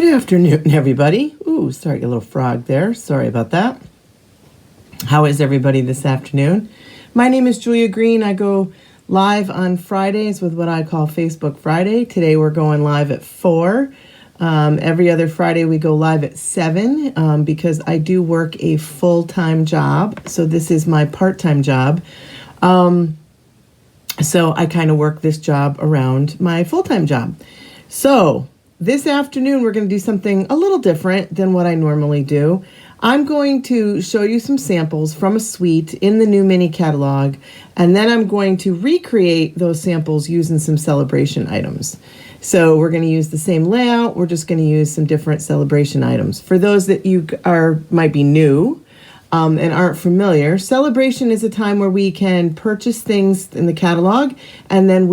afternoon, everybody. Ooh, sorry, a little frog there. Sorry about that. How is everybody this afternoon? My name is Julia Green. I go live on Fridays with what I call Facebook Friday. Today we're going live at 4. Every other Friday we go live at 7 because I do work a full-time job. So this is my part-time job. So I kind of work this job around my full-time job. So this afternoon, we're going to do something a little different than what I normally do. I'm going to show you some samples from a suite in the new mini catalog, and then I'm going to recreate those samples using some celebration items. So we're going to use the same layout. We're just going to use some different celebration items. For those that might be new and aren't familiar, celebration is a time where we can purchase things in the catalog, and then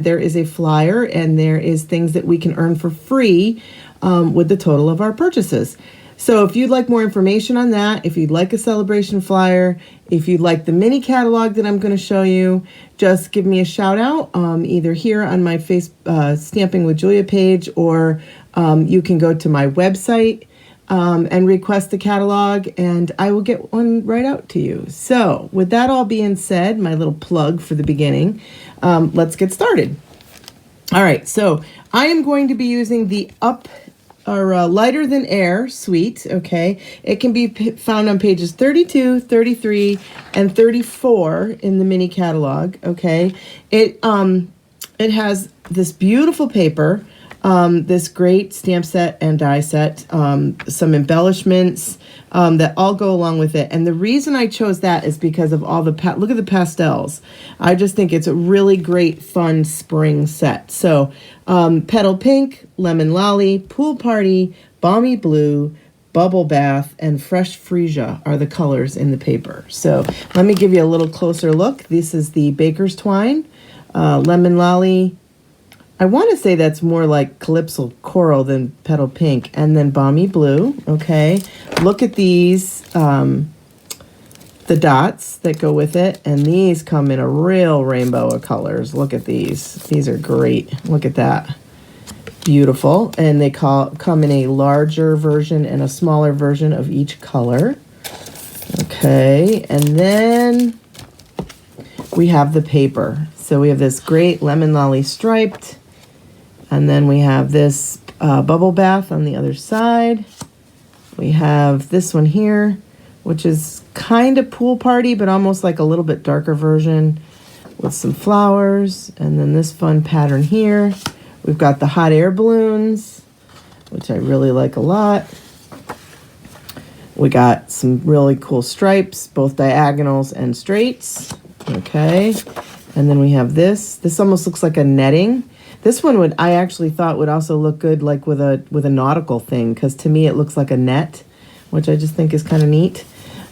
there is a flyer, and there is things that we can earn for free with the total of our purchases. So if you'd like more information on that, if you'd like a celebration flyer, if you'd like the mini catalog that I'm going to show you, just give me a shout out either here on my Stamping with Julia page, or you can go to my website and request the catalog, and I will get one right out to you. So with that all being said, my little plug for the beginning, let's get started. All right, so I am going to be using the Lighter Than Air suite, okay? It can be found on pages 32, 33, and 34 in the mini catalog, okay? It has this beautiful paper, this great stamp set and die set, some embellishments that all go along with it. And the reason I chose that is because of all look at the pastels. I just think it's a really great, fun spring set. So Petal Pink, Lemon Lolly, Pool Party, Balmy Blue, Bubble Bath, and Fresh Freesia are the colors in the paper. So let me give you a little closer look. This is the Baker's Twine, Lemon Lolly. I want to say that's more like Calypso Coral than Petal Pink, and then Balmy Blue, okay? Look at these, the dots that go with it, and these come in a real rainbow of colors. Look at these. These are great. Look at that. Beautiful. And they come in a larger version and a smaller version of each color. Okay, and then we have the paper. So we have this great Lemon Lolly striped, and then we have this Bubble Bath on the other side. We have this one here, which is kind of Pool Party, but almost like a little bit darker version with some flowers. And then this fun pattern here. We've got the hot air balloons, which I really like a lot. We got some really cool stripes, both diagonals and straights. Okay. And then we have this. This almost looks like a netting. This one I actually thought would also look good like with a nautical thing, because to me it looks like a net, which I just think is kind of neat.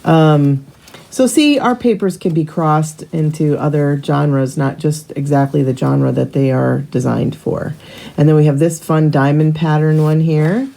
So see, our papers can be crossed into other genres, not just exactly the genre that they are designed for. And then we have this fun diamond pattern one here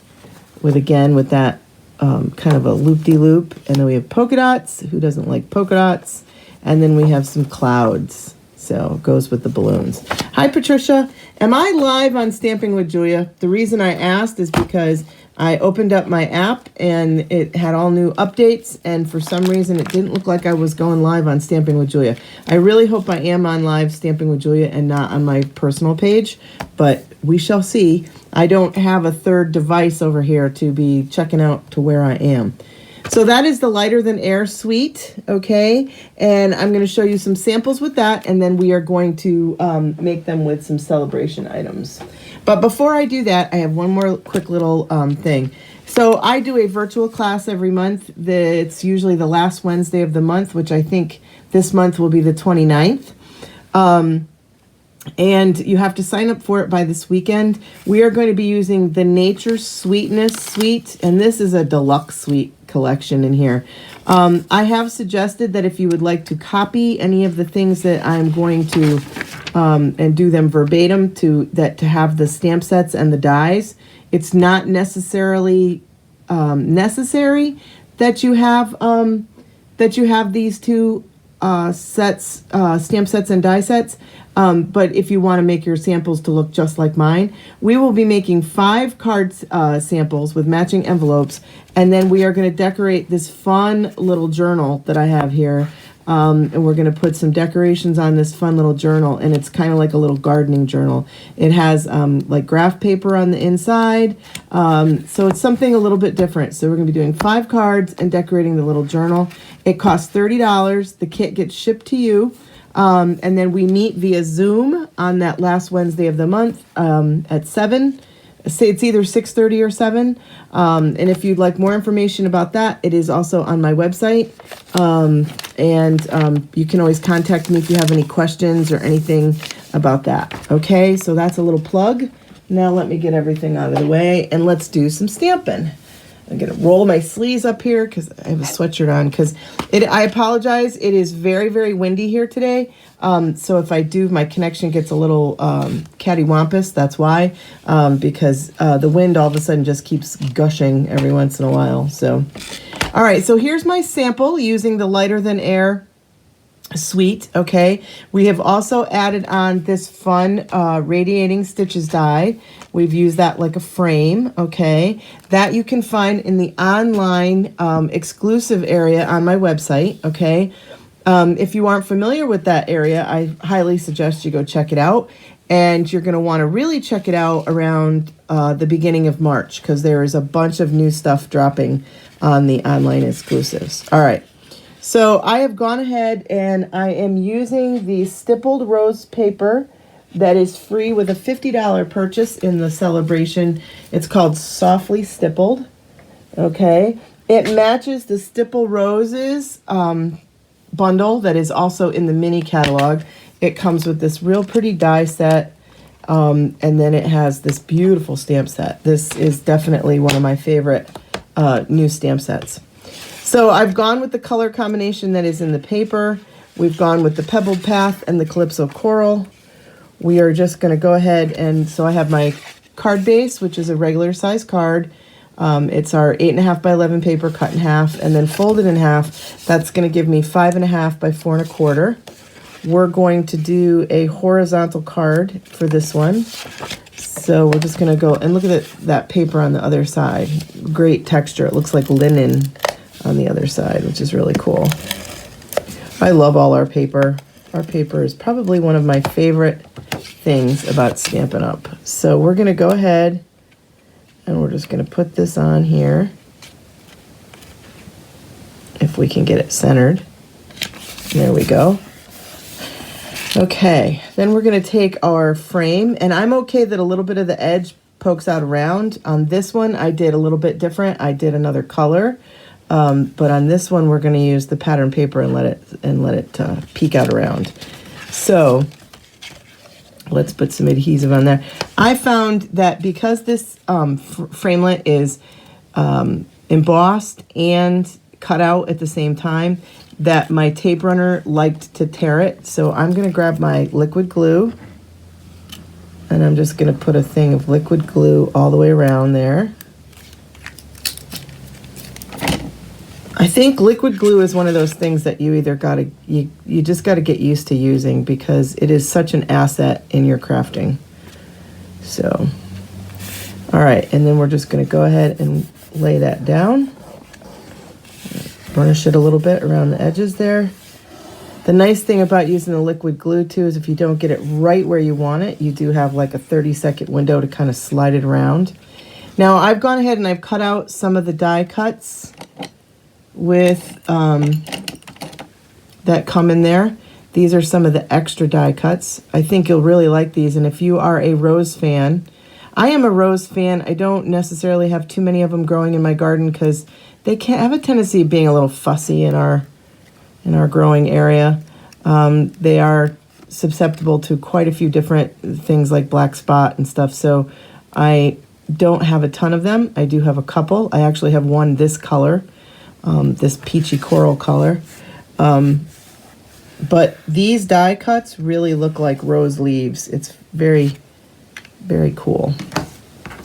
with that kind of a loop-de-loop. And then we have polka dots. Who doesn't like polka dots? And then we have some clouds. So it goes with the balloons. Hi, Patricia. Am I live on Stamping with Julia? The reason I asked is because I opened up my app and it had all new updates, and for some reason it didn't look like I was going live on Stamping with Julia. I really hope I am on live Stamping with Julia and not on my personal page, but we shall see. I don't have a third device over here to be checking out to where I am. So that is the Lighter Than Air suite, okay? And I'm going to show you some samples with that, and then we are going to make them with some celebration items. But before I do that, I have one more quick little thing. So I do a virtual class every month. It's usually the last Wednesday of the month, which I think this month will be the 29th. And you have to sign up for it by this weekend. We are going to be using the Nature Sweetness suite, and this is a deluxe suite collection in here. I have suggested that if you would like to copy any of the things that I'm going to and do them verbatim to have the stamp sets and the dies, it's not necessarily necessary that you have these two sets, stamp sets and die sets. But if you want to make your samples to look just like mine, we will be making 5 card samples with matching envelopes. And then we are going to decorate this fun little journal that I have here. And we're going to put some decorations on this fun little journal. And it's kind of like a little gardening journal. It has like graph paper on the inside. So it's something a little bit different. So we're going to be doing 5 cards and decorating the little journal. It costs $30. The kit gets shipped to you. And then we meet via Zoom on that last Wednesday of the month at 7. Say it's either 6:30 or 7. And if you'd like more information about that, it is also on my website. And you can always contact me if you have any questions or anything about that. Okay, so that's a little plug. Now let me get everything out of the way and let's do some stamping. I'm going to roll my sleeves up here because I have a sweatshirt on because I apologize. It is very, very windy here today. So if I do, my connection gets a little cattywampus. That's why, because the wind all of a sudden just keeps gushing every once in a while. So, all right. So here's my sample using the Lighter Than Air suite. Okay, we have also added on this fun radiating stitches die. We've used that like a frame. Okay, that you can find in the online exclusive area on my website. Okay, if you aren't familiar with that area, I highly suggest you go check it out. And you're going to want to really check it out around the beginning of March because there is a bunch of new stuff dropping on the online exclusives. All right. So I have gone ahead and I am using the stippled rose paper that is free with a $50 purchase in the celebration. It's called Softly Stippled. Okay. It matches the Stipple Roses bundle that is also in the mini catalog. It comes with this real pretty die set. And then it has this beautiful stamp set. This is definitely one of my favorite new stamp sets. So I've gone with the color combination that is in the paper. We've gone with the Pebbled Path and the Calypso Coral. We are just going to go ahead and, so I have my card base, which is a regular size card. It's our 8.5 by 11 paper cut in half and then folded in half. That's going to give me 5.5 by 4.25. We're going to do a horizontal card for this one. So we're just going to go and look at that paper on the other side. Great texture. It looks like linen on the other side, which is really cool. I love all our paper. Our paper is probably one of my favorite things about Stampin' Up. So we're going to go ahead and we're just going to put this on here. If we can get it centered. There we go. Okay, then we're going to take our frame, and I'm okay that a little bit of the edge pokes out around. On this one, I did a little bit different. I did another color. But on this one, we're going to use the pattern paper and let it peek out around. So let's put some adhesive on there. I found that because this framelit is embossed and cut out at the same time, that my tape runner liked to tear it. So I'm going to grab my liquid glue, and I'm just going to put a thing of liquid glue all the way around there. I think liquid glue is one of those things that you either you just gotta get used to using because it is such an asset in your crafting. So, all right, and then we're just gonna go ahead and lay that down. Burnish it a little bit around the edges there. The nice thing about using the liquid glue too is if you don't get it right where you want it, you do have like a 30-second window to kind of slide it around. Now I've gone ahead and I've cut out some of the die cuts with that come in there. These are some of the extra die cuts. I think you'll really like these, and if you are a rose fan, I am a rose fan. I don't necessarily have too many of them growing in my garden because they can have a tendency of being a little fussy in our growing area. They are susceptible to quite a few different things like black spot and stuff, so I don't have a ton of them. I do have a couple. I actually have one this color, this peachy coral color. But these die cuts really look like rose leaves. It's very, very cool.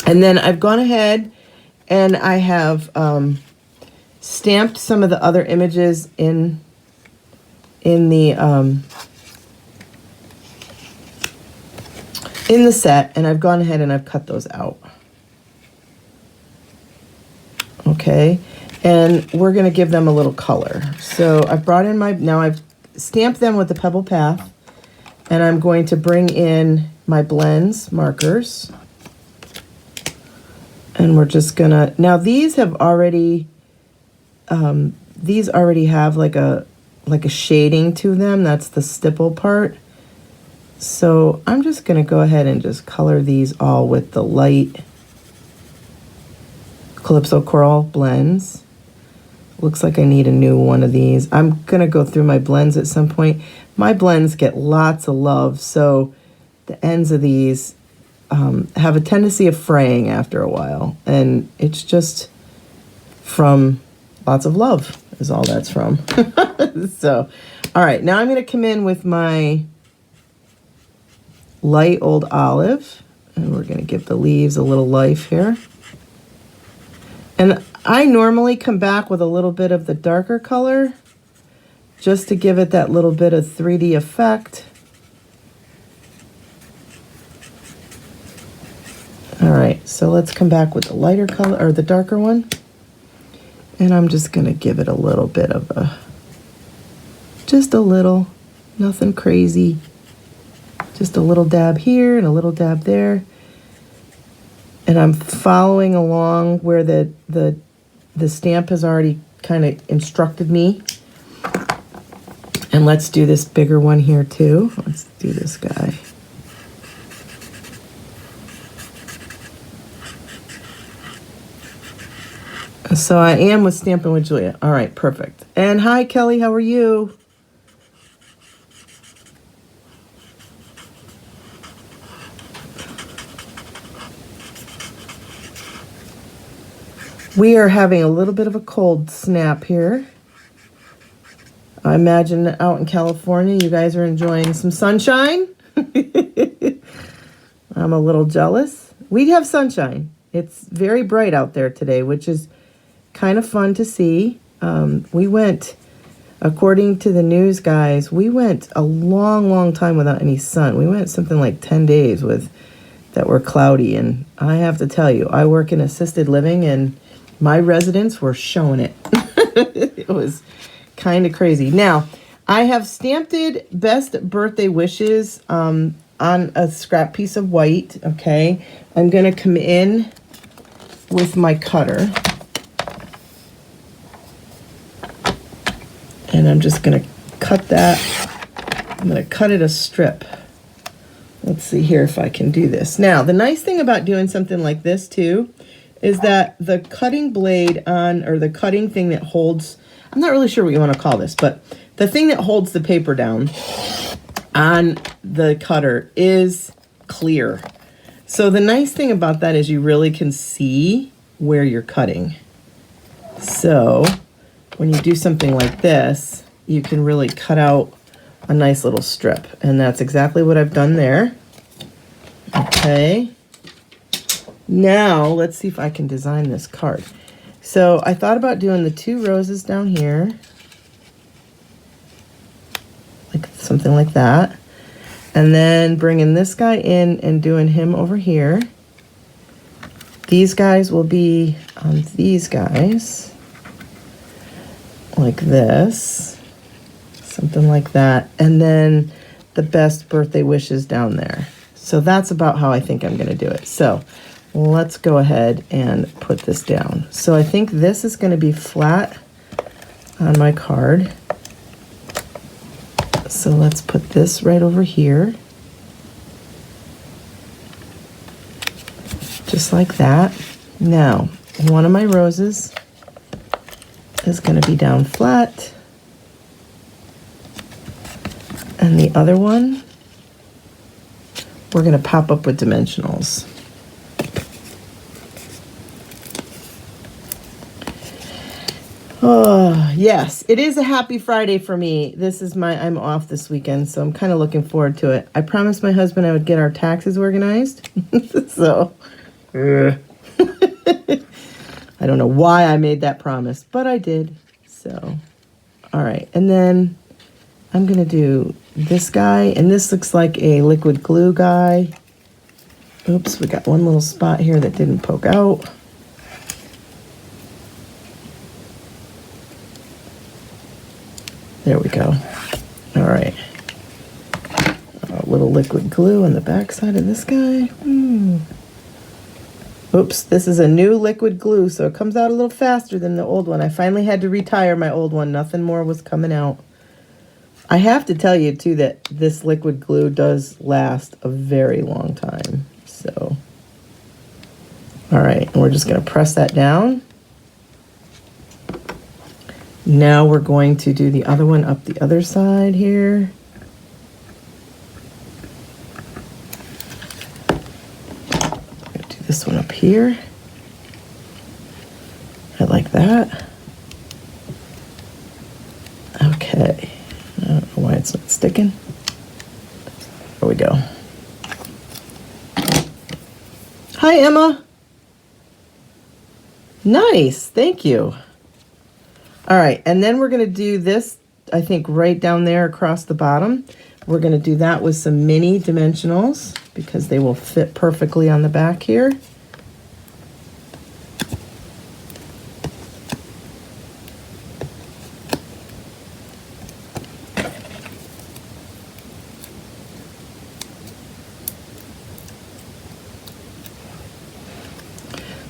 And then I've gone ahead and I have stamped some of the other images in in the set, and I've gone ahead and I've cut those out. Okay, and we're going to give them a little color. So I've brought in now I've stamped them with the Pebble Path, and I'm going to bring in my blends markers. And we're just gonna, now these have already, these already have like a shading to them. That's the stipple part. So I'm just gonna go ahead and just color these all with the light Calypso Coral blends. Looks like I need a new one of these. I'm gonna go through my blends at some point. My blends get lots of love, so the ends of these have a tendency of fraying after a while, and it's just from lots of love is all that's from. So, all right, now I'm going to come in with my light Old Olive, and we're going to give the leaves a little life here. And I normally come back with a little bit of the darker color just to give it that little bit of 3D effect. All right, so let's come back with the lighter color, or the darker one. And I'm just gonna give it a little bit of just a little, nothing crazy. Just a little dab here and a little dab there. And I'm following along where the stamp has already kind of instructed me. And let's do this bigger one here too. Let's do this guy. So I am with Stampin' with Julia. All right, perfect. And hi, Kelly, how are you? We are having a little bit of a cold snap here. I imagine out in California, you guys are enjoying some sunshine. I'm a little jealous. We have sunshine. It's very bright out there today, which is kind of fun to see. We went, according to the news guys, we went a long time without any sun. We went something like 10 days that were cloudy. And I have to tell you, I work in assisted living, and my residents were showing it. It was kind of crazy. Now, I have stamped best birthday wishes on a scrap piece of white, okay? I'm going to come in with my cutter. And I'm just going to cut that. I'm going to cut it a strip. Let's see here if I can do this. Now, the nice thing about doing something like this too is that the cutting blade or the cutting thing that holds, I'm not really sure what you want to call this, but the thing that holds the paper down on the cutter is clear. So the nice thing about that is you really can see where you're cutting. So when you do something like this, you can really cut out a nice little strip. And that's exactly what I've done there. Okay. Now, let's see if I can design this card. So I thought about doing the 2 roses down here. Like something like that. And then bringing this guy in and doing him over here. These guys will be on these guys. Like this, something like that, and then the best birthday wishes down there. So that's about how I think I'm going to do it. So let's go ahead and put this down. So I think this is going to be flat on my card. So let's put this right over here. Just like that. Now, one of my roses is going to be down flat, and the other one we're going to pop up with dimensionals. Oh yes, it is a happy Friday for me. I'm off this weekend, so I'm kind of looking forward to it. I promised my husband I would get our taxes organized. So I don't know why I made that promise, but I did. So, all right. And then I'm going to do this guy, and this looks like a liquid glue guy. Oops, we got one little spot here that didn't poke out. There we go. All right. A little liquid glue on the back side of this guy. Oops, this is a new liquid glue, so it comes out a little faster than the old one. I finally had to retire my old one. Nothing more was coming out. I have to tell you, too, that this liquid glue does last a very long time. So, all right, and we're just going to press that down. Now we're going to do the other one up the other side here. Do this one up here. I like that. Okay. I don't know why it's not sticking. There we go. Hi, Emma. Nice. Thank you. All right. And then we're going to do this, I think, right down there across the bottom. We're going to do that with some mini dimensionals because they will fit perfectly on the back here.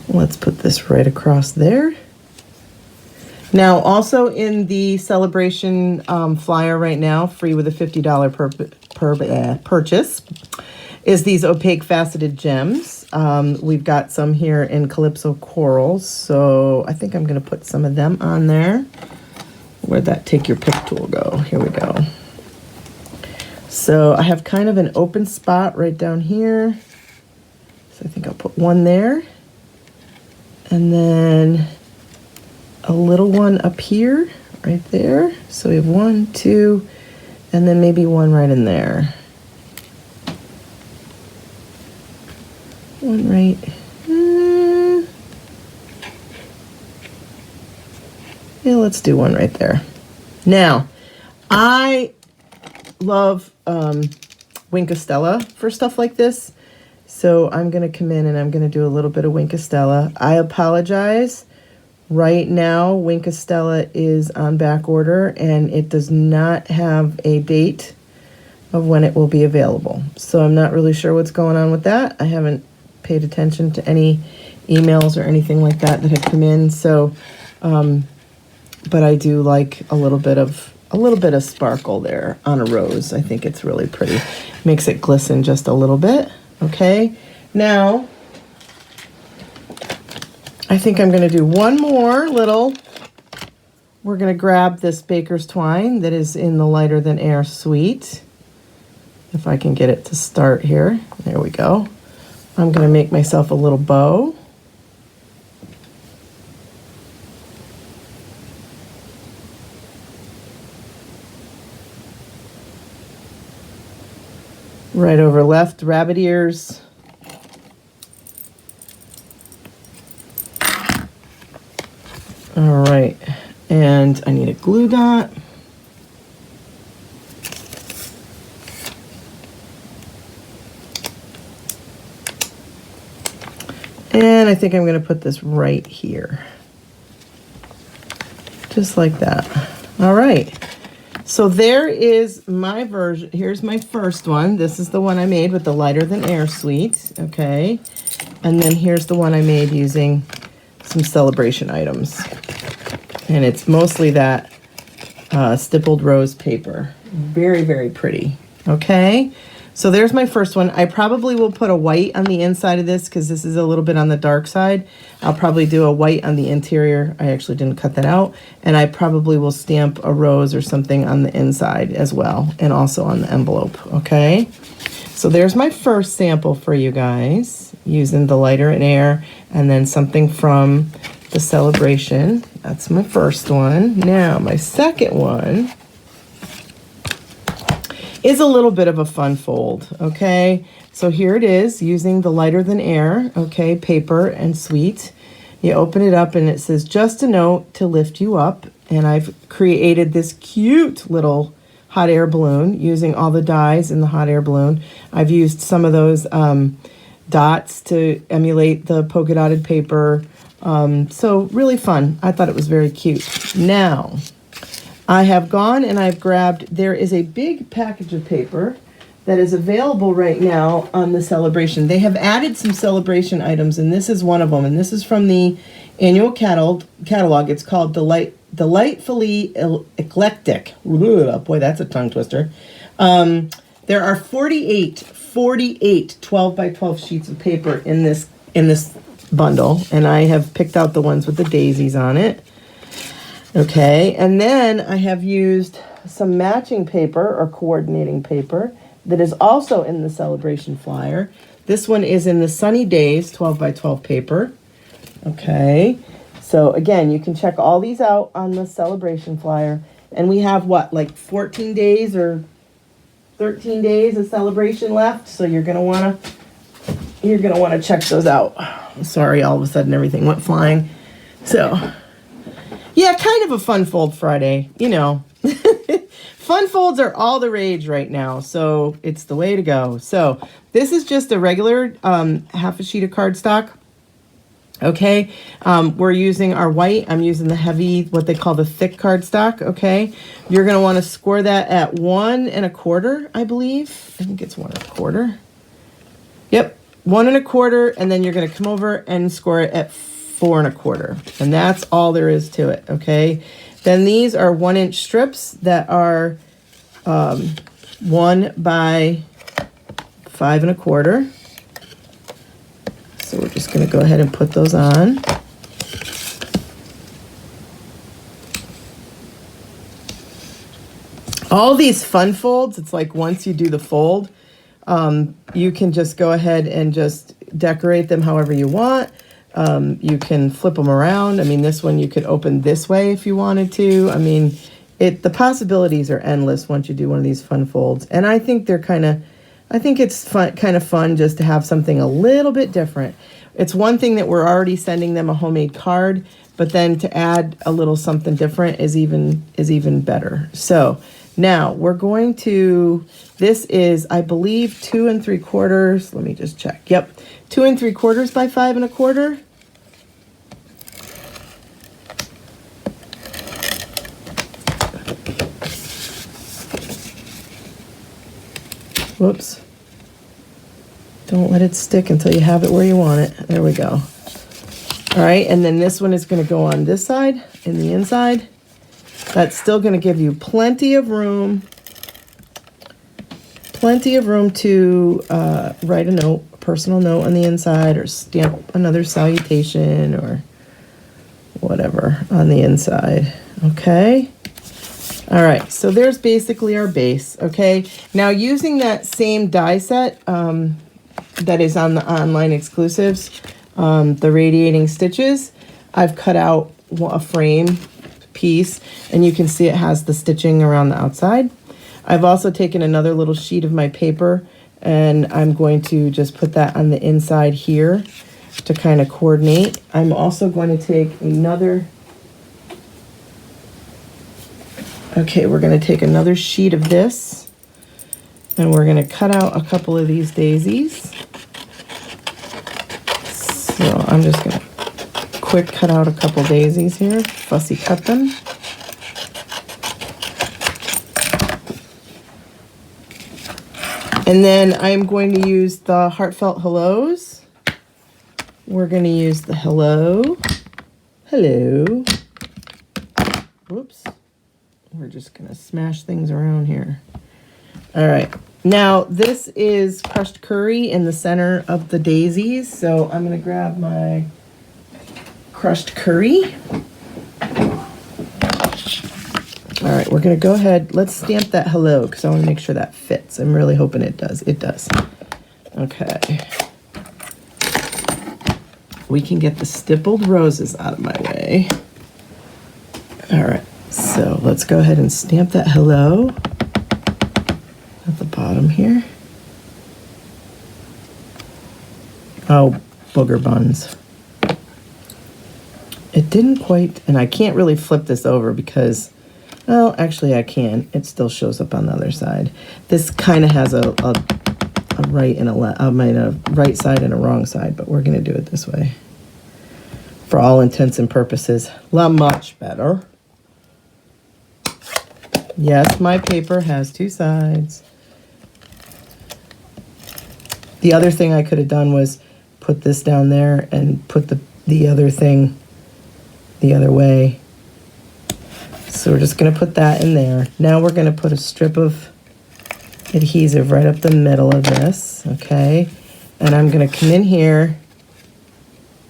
Let's put this right across there. Now, also in the celebration flyer right now, free with a $50 purchase, is these opaque faceted gems. We've got some here in Calypso Corals, so I think I'm going to put some of them on there. Where'd that take your pick tool go? Here we go. So I have kind of an open spot right down here. So I think I'll put one there. And then a little one up here, right there. So we have 1, 2, and then maybe one right in there. One right. Yeah, let's do one right there. Now, I love Wink of Stella for stuff like this. So I'm going to come in and I'm going to do a little bit of Wink of Stella. I apologize. Right now, Wink of Stella is on back order and it does not have a date of when it will be available. So I'm not really sure what's going on with that. I haven't paid attention to any emails or anything like that that have come in. So, but I do like a little bit of sparkle there on a rose. I think it's really pretty. Makes it glisten just a little bit. Okay, now I think I'm going to do one more little. We're going to grab this Baker's Twine that is in the Lighter Than Air suite. If I can get it to start here. There we go. I'm going to make myself a little bow. Right over left, rabbit ears. All right, and I need a glue dot. And I think I'm going to put this right here. Just like that. All right. So there is my version. Here's my first one. This is the one I made with the Lighter Than Air suite. Okay. And then here's the one I made using some celebration items. And it's mostly that stippled rose paper. Very, very pretty. Okay. So there's my first one. I probably will put a white on the inside of this because this is a little bit on the dark side. I'll probably do a white on the interior. I actually didn't cut that out. And I probably will stamp a rose or something on the inside as well, and also on the envelope, okay? So there's my first sample for you guys, using the Lighter Than Air and then something from the celebration. That's my first one. Now, my second one is a little bit of a fun fold, okay? So here it is, using the Lighter Than Air, okay, paper and suite. You open it up and it says, just a note to lift you up. And I've created this cute little hot air balloon, using all the dies in the hot air balloon. I've used some of those dots to emulate the polka dotted paper. So really fun. I thought it was very cute. Now, I have gone and I've grabbed, there is a big package of paper that is available right now on the celebration. They have added some celebration items, and this is one of them. And this is from the annual catalog. It's called Delightfully Eclectic. Ooh, boy, that's a tongue twister. There are 48 12 by 12 sheets of paper in this bundle, and I have picked out the ones with the daisies on it. Okay, and then I have used some matching paper or coordinating paper that is also in the celebration flyer. This one is in the Sunny Days 12 by 12 paper. Okay, so again, you can check all these out on the celebration flyer. And we have what, like 14 days or 13 days of celebration left, so you're gonna wanna check those out. Sorry, all of a sudden everything went flying. So yeah, kind of a fun fold Friday, you know. Fun folds are all the rage right now, so it's the way to go. So this is just a regular half a sheet of cardstock. Okay, we're using our white. I'm using the heavy, what they call the thick cardstock. Okay, you're going to want to score that at 1 1/4, I believe. I think it's 1 1/4. Yep, 1 1/4, and then you're going to come over and score it at 4 1/4, and that's all there is to it. Okay, then these are 1-inch strips that are 1 by 5 1/4. So we're just going to go ahead and put those on. All these fun folds, it's like once you do the fold, you can just go ahead and just decorate them however you want. You can flip them around. I mean, this one you could open this way if you wanted to. I mean, the possibilities are endless once you do one of these fun folds. And I think it's kind of fun just to have something a little bit different. It's one thing that we're already sending them a homemade card, but then to add a little something different is even better. So now we're going to, this is, I believe, 2 3/4. Let me just check. Yep, 2 3/4 by 5 1/4. Whoops. Don't let it stick until you have it where you want it. There we go. All right, and then this one is going to go on this side, in the inside. That's still going to give you plenty of room to write a note, a personal note on the inside, or stamp another salutation or whatever on the inside. Okay. All right, so there's basically our base. Okay, now using that same die set that is on the online exclusives, the radiating stitches, I've cut out a frame piece, and you can see it has the stitching around the outside. I've also taken another little sheet of my paper, and I'm going to just put that on the inside here to kind of coordinate. I'm also going to take another, okay, we're going to take another sheet of this, and we're going to cut out a couple of these daisies. So I'm just going to quick cut out a couple daisies here, fussy cut them. And then I'm going to use the heartfelt hellos. We're going to use the hello. Whoops. We're just going to smash things around here. All right. Now, this is crushed curry in the center of the daisies. So I'm going to grab my crushed curry. All right, we're going to go ahead. Let's stamp that hello because I want to make sure that fits. I'm really hoping it does. It does. Okay. We can get the stippled roses out of my way. All right, so let's go ahead and stamp that hello at the bottom here. Oh, booger buns. It didn't quite, and I can't really flip this over because Well, actually I can. It still shows up on the other side. This kind of has a right and a right side and a wrong side, but we're going to do it this way. For all intents and purposes, much better. Yes, my paper has two sides. The other thing I could have done was put this down there and put the other thing the other way. So we're just going to put that in there. Now we're going to put a strip of adhesive right up the middle of this, okay? And I'm going to come in here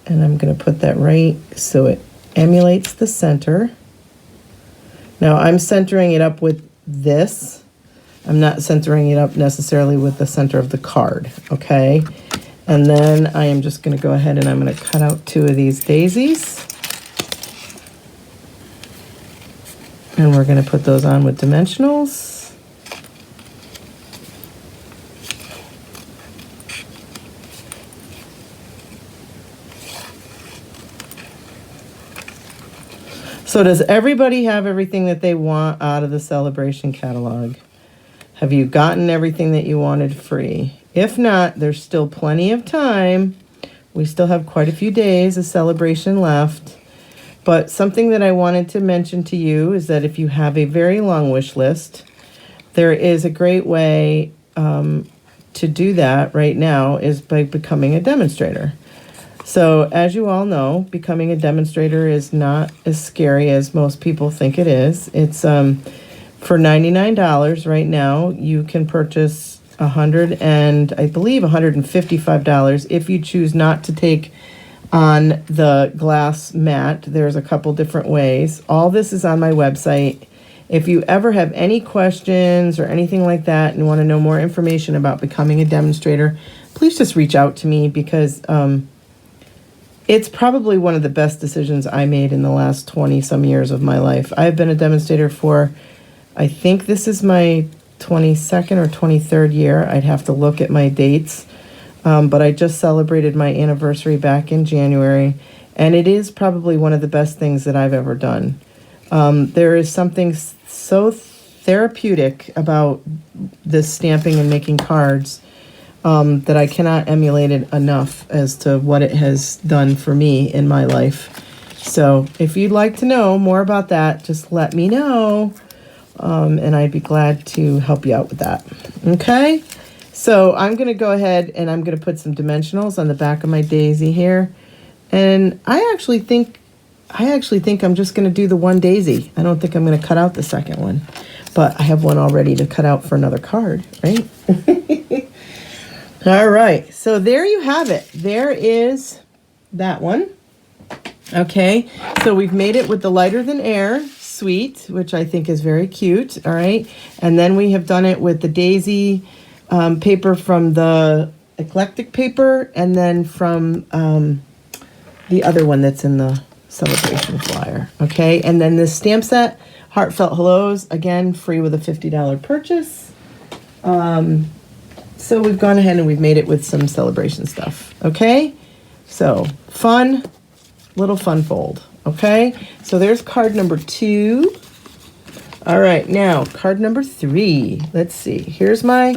and I'm going to put that right so it emulates the center. Now I'm centering it up with this. I'm not centering it up necessarily with the center of the card, okay? And then I am just going to go ahead and I'm going to cut out two of these daisies. And we're going to put those on with dimensionals. So does everybody have everything that they want out of the celebration catalog? Have you gotten everything that you wanted free? If not, there's still plenty of time. We still have quite a few days of celebration left. But something that I wanted to mention to you is that if you have a very long wish list, there is a great way to do that right now is by becoming a demonstrator. So as you all know, becoming a demonstrator is not as scary as most people think it is. It's for $99 right now, you can purchase $155 if you choose not to take on the glass mat. There's a couple different ways. All this is on my website. If you ever have any questions or anything like that and want to know more information about becoming a demonstrator, please just reach out to me because it's probably one of the best decisions I made in the last 20 some years of my life. I've been a demonstrator for, I think this is my 22nd or 23rd year. I'd have to look at my dates. But I just celebrated my anniversary back in January, and it is probably one of the best things that I've ever done. There is something so therapeutic about this stamping and making cards that I cannot emulate it enough as to what it has done for me in my life. So if you'd like to know more about that, just let me know, and I'd be glad to help you out with that. Okay? So I'm going to go ahead and I'm going to put some dimensionals on the back of my daisy here. And I actually think I'm just going to do the one daisy. I don't think I'm going to cut out the second one. But I have one already to cut out for another card, right? All right. So there you have it. There is that one. Okay. So we've made it with the lighter than air suite, which I think is very cute. All right. And then we have done it with the daisy paper from the eclectic paper, and then from the other one that's in the celebration flyer. Okay, and then this stamp set, Heartfelt Hellos, again, free with a $50 purchase. So we've gone ahead and we've made it with some celebration stuff. Okay, so little fun fold. Okay, so there's card number 2. All right, now card number 3. Let's see. Here's my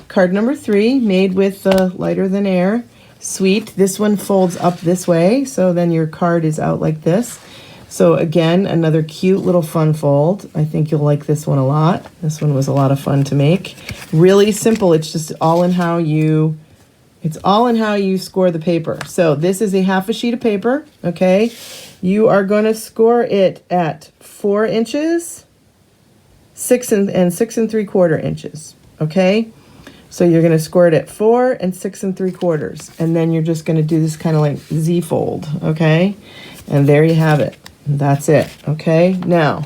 card number 3, made with the lighter than air suite. This one folds up this way, so then your card is out like this. So again, another cute little fun fold. I think you'll like this one a lot. This one was a lot of fun to make. Really simple. It's just all in how you score the paper. So this is a half a sheet of paper, okay? You are going to score it at 4 inches, 6 and 3/4 inches, okay? So you're going to score it at 4 and 6 3/4. And then you're just going to do this kind of like Z fold, okay? And there you have it. That's it, okay? Now,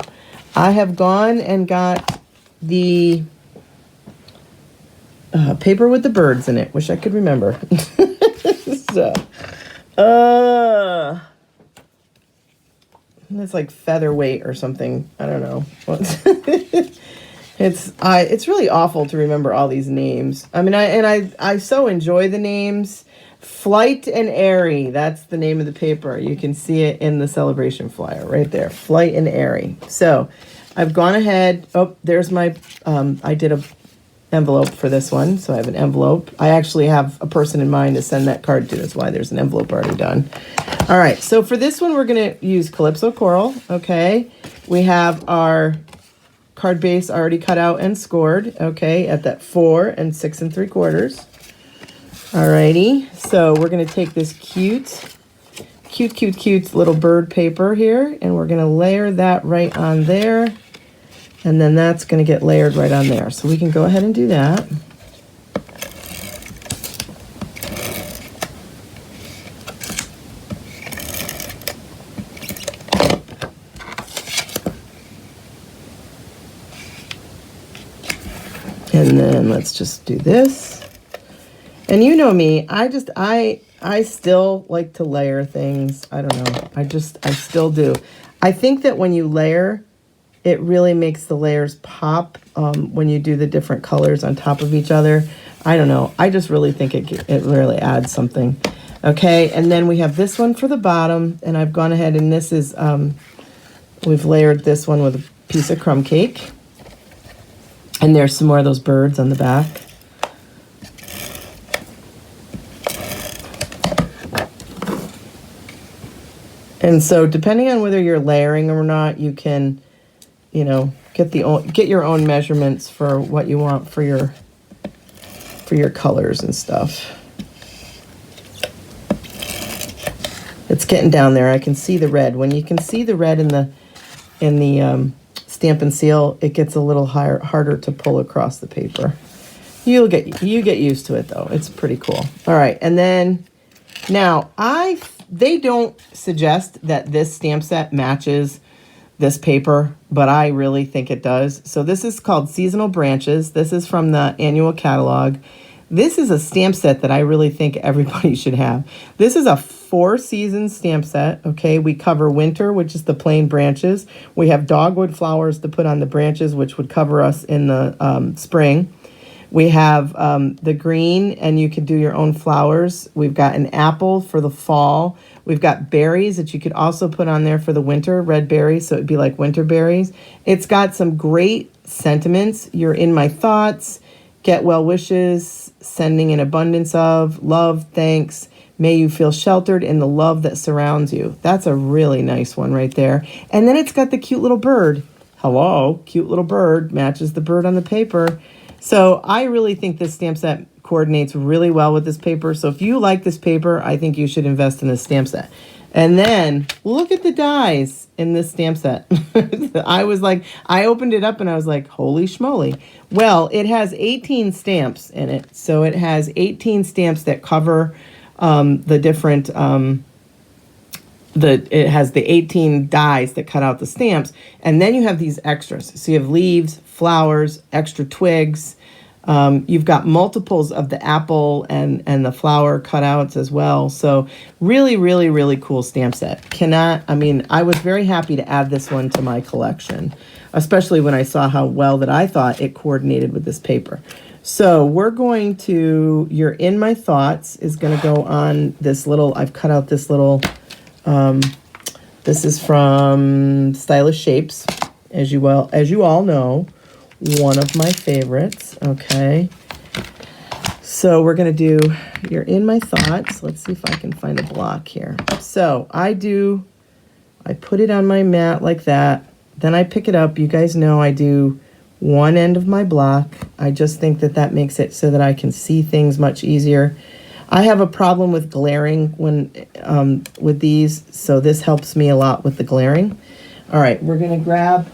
I have gone and got the paper with the birds in it. Wish I could remember. So, it's like featherweight or something. I don't know. It's really awful to remember all these names. I mean, I so enjoy the names. Flight and Airy, that's the name of the paper. You can see it in the celebration flyer right there. Flight and Airy. So I've gone ahead. Oh, there's my, I did a envelope for this one. So I have an envelope. I actually have a person in mind to send that card to. That's why there's an envelope already done. All right. So for this one, we're going to use Calypso Coral. Okay. We have our card base already cut out and scored. Okay. At that 4 6 3/4. All righty. So we're going to take this cute little bird paper here, and we're going to layer that right on there. And then that's going to get layered right on there. So we can go ahead and do that. And then let's just do this. And you know me, I still like to layer things. I don't know. I still do. I think that when you layer, it really makes the layers pop when you do the different colors on top of each other. I don't know. I just really think it really adds something. Okay, and then we have this one for the bottom, and I've gone ahead and this is, we've layered this one with a piece of crumb cake. And there's some more of those birds on the back. And so depending on whether you're layering or not, you can, you know, get your own measurements for what you want for your colors and stuff. It's getting down there. I can see the red. When you can see the red in the Stampin' Seal, it gets a little harder to pull across the paper. You get used to it though. It's pretty cool. All right, and then now they don't suggest that this stamp set matches this paper, but I really think it does. So this is called Seasonal Branches. This is from the annual catalog. This is a stamp set that I really think everybody should have. This is a 4-season stamp set, okay? We cover winter, which is the plain branches. We have dogwood flowers to put on the branches, which would cover us in the spring. We have the green, and you can do your own flowers. We've got an apple for the fall. We've got berries that you could also put on there for the winter, red berries, so it'd be like winter berries. It's got some great sentiments. You're in my thoughts, get well wishes, sending an abundance of, love, thanks. May you feel sheltered in the love that surrounds you. That's a really nice one right there. And then it's got the cute little bird. Hello, cute little bird, matches the bird on the paper. So I really think this stamp set coordinates really well with this paper. So if you like this paper, I think you should invest in this stamp set. And then look at the dies in this stamp set. I opened it up and I was like, holy schmoly. Well, it has 18 stamps in it. So it has 18 stamps that cover the different, it has the 18 dies that cut out the stamps. And then you have these extras. So you have leaves, flowers, extra twigs. You've got multiples of the apple and the flower cutouts as well. So really, really, really cool stamp set. I was very happy to add this one to my collection, especially when I saw how well that I thought it coordinated with this paper. So we're going to, your In My Thoughts is going to go on this little, I've cut out this little, this is from Stylish Shapes, as you all know. One of my favorites, okay? So we're going to do You're In My Thoughts. Let's see if I can find a block here. So I put it on my mat like that. Then I pick it up. You guys know I do one end of my block. I just think that makes it so that I can see things much easier. I have a problem with glaring when with these, so this helps me a lot with the glaring. All right, we're going to grab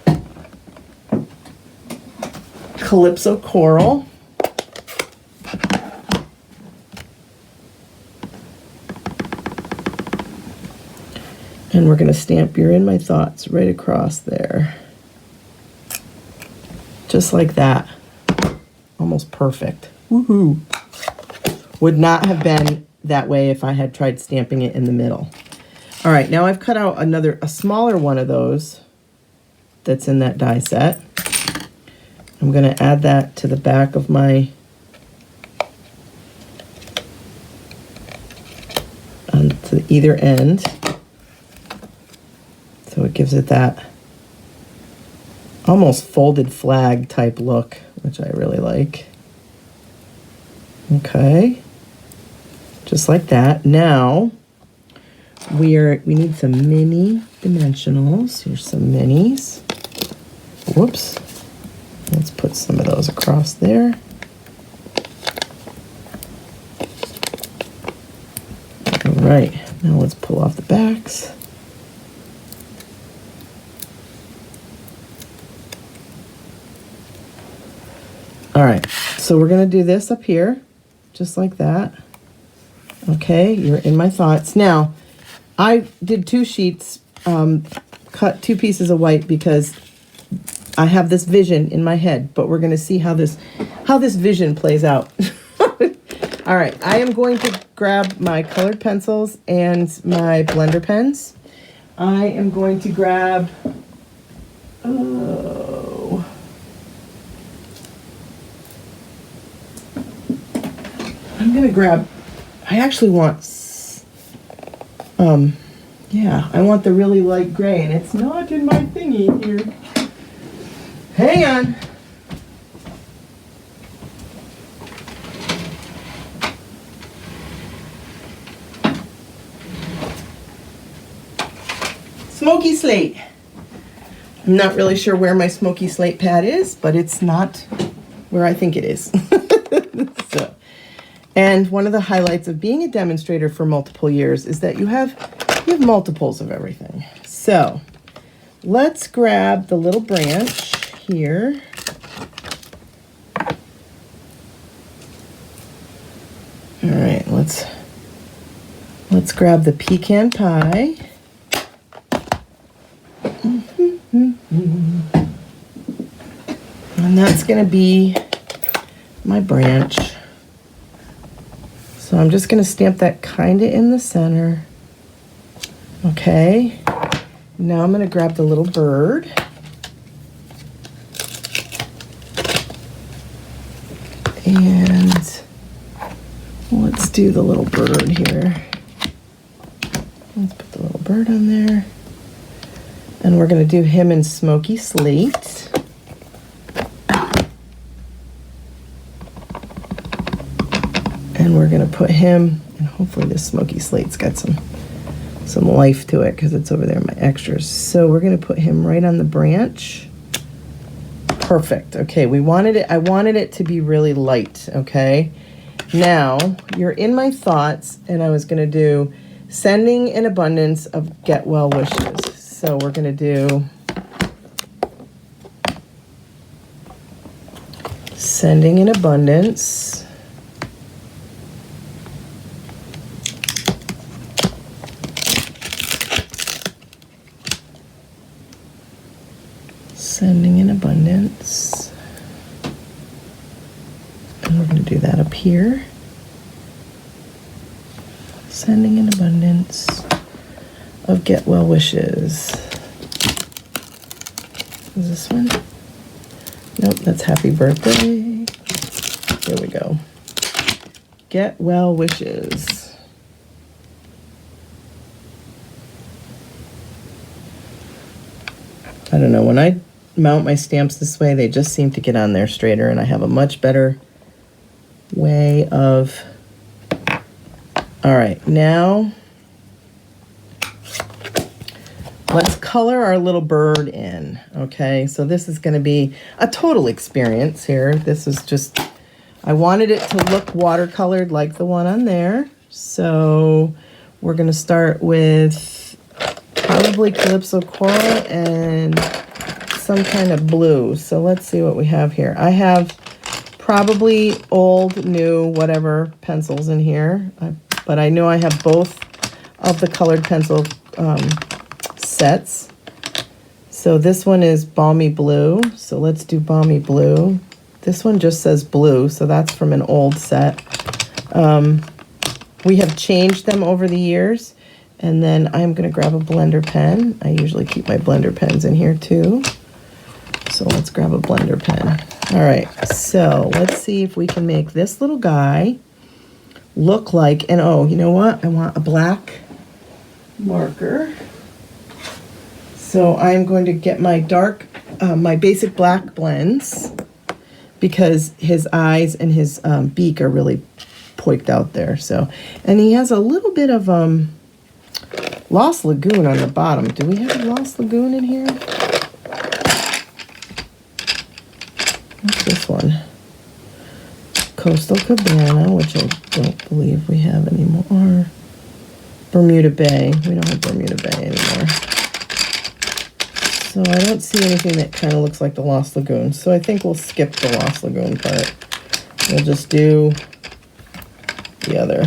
Calypso Coral. And we're going to stamp You're In My Thoughts right across there. Just like that. Almost perfect. Woohoo. Would not have been that way if I had tried stamping it in the middle. All right, now I've cut out a smaller one of those that's in that die set. I'm going to add that to the back of my to either end. So it gives it that almost folded flag type look, which I really like. Okay, just like that. Now we need some mini dimensionals. Here's some minis. Whoops. Let's put some of those across there. All right, now let's pull off the backs. All right, so we're gonna do this up here, just like that. Okay, you're in my thoughts. Now, I did 2 sheets, cut 2 pieces of white because I have this vision in my head, but we're gonna see how this vision plays out. All right, I am going to grab my colored pencils and my blender pens. I am going to grab, I actually want, yeah, I want the really light gray, and it's not in my thingy here. Hang on. Smoky slate. I'm not really sure where my smoky slate pad is, but it's not where I think it is. So. And one of the highlights of being a demonstrator for multiple years is that you have multiples of everything. So let's grab the little branch here. All right, let's grab the pecan pie. And that's gonna be my branch. So I'm just going to stamp that kind of in the center. Okay. Now I'm going to grab the little bird. And let's do the little bird here. Let's put the little bird on there. And we're going to do him in smoky slate. And we're gonna put him, and hopefully this smoky slate's got some life to it because it's over there in my extras. So we're gonna put him right on the branch. Perfect. Okay, I wanted it to be really light, okay? Now, you're in my thoughts, and I was gonna do sending an abundance of get well wishes. So we're gonna do sending an abundance and we're going to do that up here. Sending an abundance of get well wishes. Is this one? Nope, that's happy birthday. Here we go. Get well wishes. I don't know, when I mount my stamps this way, they just seem to get on there straighter, and I have a much better way of... All right, now let's color our little bird in, okay? So this is gonna be a total experience here. This is just, I wanted it to look watercolored like the one on there. So we're gonna start with probably Calypso Coral and some kind of blue. So let's see what we have here. I have probably old, new, whatever pencils in here, but I know I have both of the colored pencil sets. So this one is Balmy Blue. So let's do Balmy Blue. This one just says blue, so that's from an old set. We have changed them over the years. And then I'm going to grab a blender pen. I usually keep my blender pens in here too. So let's grab a blender pen. All right, so let's see if we can make this little guy look like, and oh, you know what? I want a black marker. So I'm going to get my dark my basic black blends because his eyes and his beak are really poiked out there. So, and he has a little bit of Lost Lagoon on the bottom. Do we have a Lost Lagoon in here? What's this one? Coastal Cabana, which I don't believe we have anymore. Bermuda Bay. We don't have Bermuda Bay anymore. So I don't see anything that kind of looks like the Lost Lagoon. So I think we'll skip the Lost Lagoon part. We'll just do the other.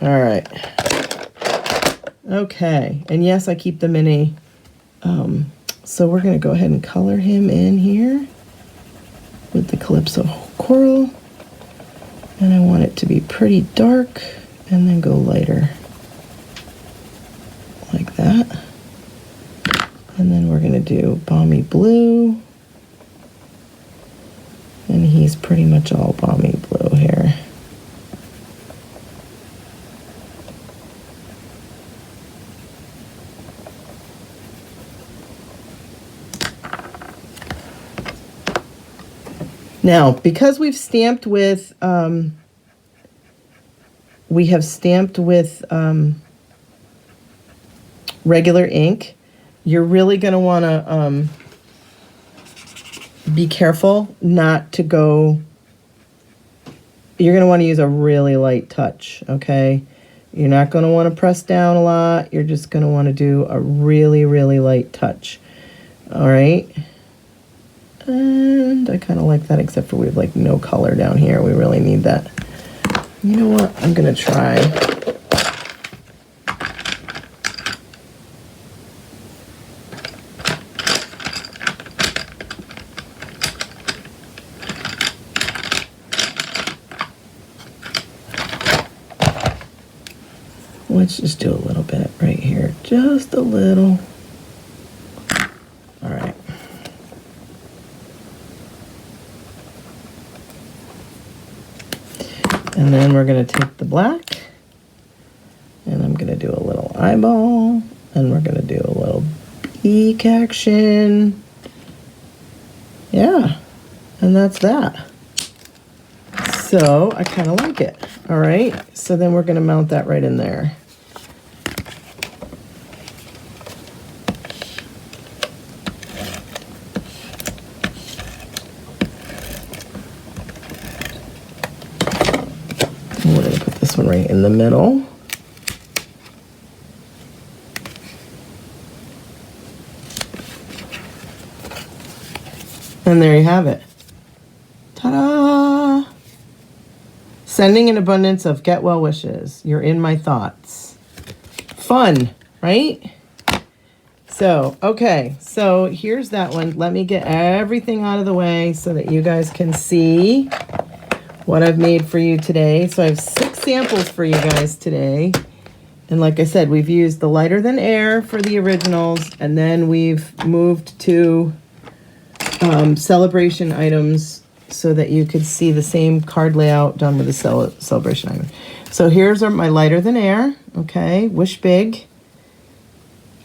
All right. Okay. And yes, I keep them in a... so we're going to go ahead and color him in here with the Calypso Coral. And I want it to be pretty dark and then go lighter. Like that. And then we're going to do Balmy Blue. And he's pretty much all Balmy Blue here. Now, because we've stamped with, regular ink, you're really going to want to be careful not to go, you're going to want to use a really light touch, okay? You're not going to want to press down a lot. You're just going to want to do a really, really light touch, all right? And I kind of like that, except for we have like no color down here. We really need that. You know what? I'm going to try. Let's just do a little bit right here. Just a little. All right. And then we're going to take the black, and I'm going to do a little eyeball, and we're going to do a little beak action. Yeah, and that's that. So I kind of like it. All right, so then we're going to mount that right in there. We're going to put this one right in the middle. And there you have it. Ta-da! Sending an abundance of get well wishes. You're in my thoughts. Fun, right? So, okay. So here's that one. Let me get everything out of the way so that you guys can see what I've made for you today. So I have 6 samples for you guys today. And like I said, we've used the Lighter Than Air for the originals, and then we've moved to celebration items so that you could see the same card layout done with the celebration item. So here's my Lighter Than Air. Okay, wish big.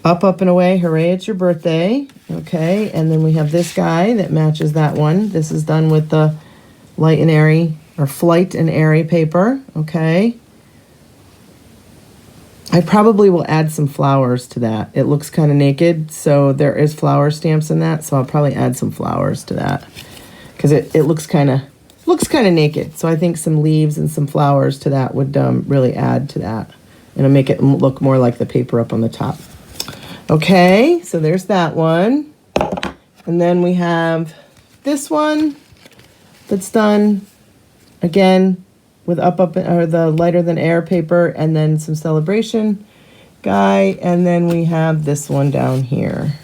Up, up, and away. Hooray, it's your birthday. Okay, and then we have this guy that matches that one. This is done with the Light and Airy, or Flight and Airy paper. Okay. I probably will add some flowers to that. It looks kind of naked, so there is flower stamps in that, so I'll probably add some flowers to that because it looks kind of naked. So I think some leaves and some flowers to that would really add to that, and it'll make it look more like the paper up on the top. Okay, so there's that one, and then we have this one that's done again with or the Lighter Than Air paper, and then some celebration guy, and then we have this one down here.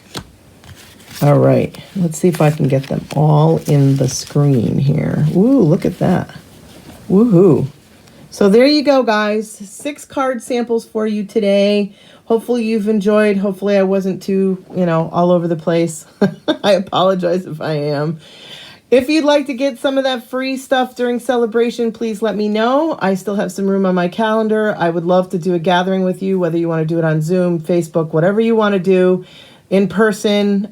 All right, let's see if I can get them all in the screen here. Ooh, look at that. Woohoo. So there you go, guys. 6 card samples for you today. Hopefully you've enjoyed. Hopefully I wasn't too, all over the place. I apologize if I am. If you'd like to get some of that free stuff during celebration, please let me know. I still have some room on my calendar. I would love to do a gathering with you, whether you want to do it on Zoom, Facebook, whatever you want to do. in person.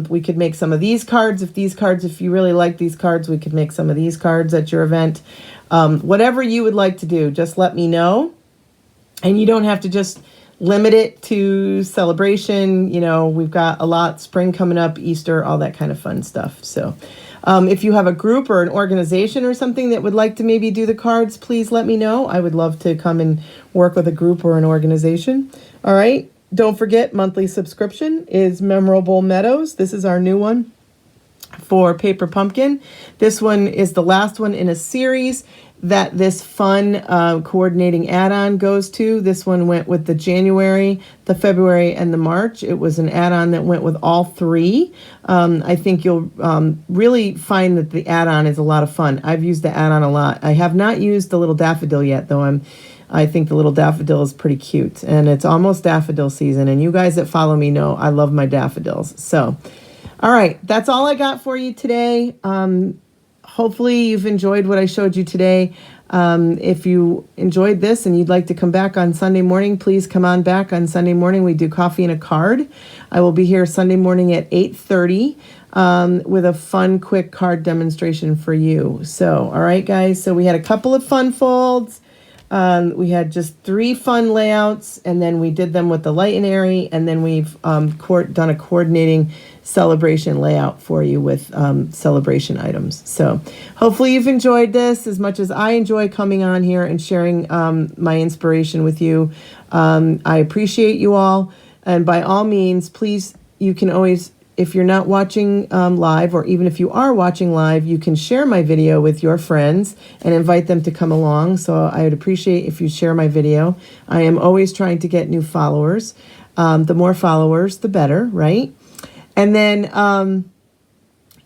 We could make some of these cards. If you really like these cards, we could make some of these cards at your event. Whatever you would like to do, just let me know. And you don't have to just limit it to celebration. You know, we've got a lot, spring coming up, Easter, all that kind of fun stuff. So if you have a group or an organization or something that would like to maybe do the cards, please let me know. I would love to come and work with a group or an organization. All right. Don't forget, monthly subscription is Memorable Meadows. This is our new one for Paper Pumpkin. This one is the last one in a series that this fun coordinating add-on goes to. This one went with the January, the February, and the March. It was an add-on that went with all three. I think you'll really find that the add-on is a lot of fun. I've used the add-on a lot. I have not used the little daffodil yet, though. I think the little daffodil is pretty cute, and it's almost daffodil season, and you guys that follow me know I love my daffodils. So, all right, that's all I got for you today. Hopefully you've enjoyed what I showed you today. If you enjoyed this and you'd like to come back on Sunday morning, please come on back on Sunday morning. We do coffee and a card. I will be here Sunday morning at 8:30 with a fun, quick card demonstration for you. So, all right, guys. So we had a couple of fun folds. We had just 3 fun layouts, and then we did them with the light and airy, and then we've done a coordinating celebration layout for you with celebration items. So hopefully you've enjoyed this as much as I enjoy coming on here and sharing my inspiration with you. I appreciate you all, and by all means, please, you can always, if you're not watching live, or even if you are watching live, you can share my video with your friends and invite them to come along. So I would appreciate if you share my video. I am always trying to get new followers. The more followers, the better, right? And then,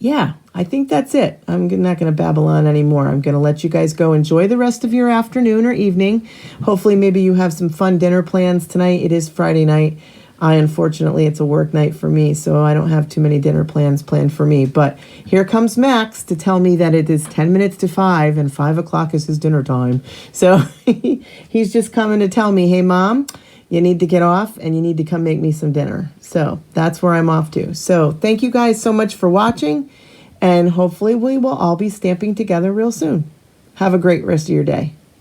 yeah, I think that's it. I'm not going to babble on anymore. I'm going to let you guys go enjoy the rest of your afternoon or evening. Hopefully, maybe you have some fun dinner plans tonight. It is Friday night. Unfortunately, it's a work night for me, so I don't have too many dinner plans planned for me. But here comes Max to tell me that it is 10 minutes to 5, and 5 o'clock is his dinner time. So he's just coming to tell me, hey, Mom, you need to get off, and you need to come make me some dinner. So that's where I'm off to. So thank you guys so much for watching, and hopefully we will all be stamping together real soon. Have a great rest of your day.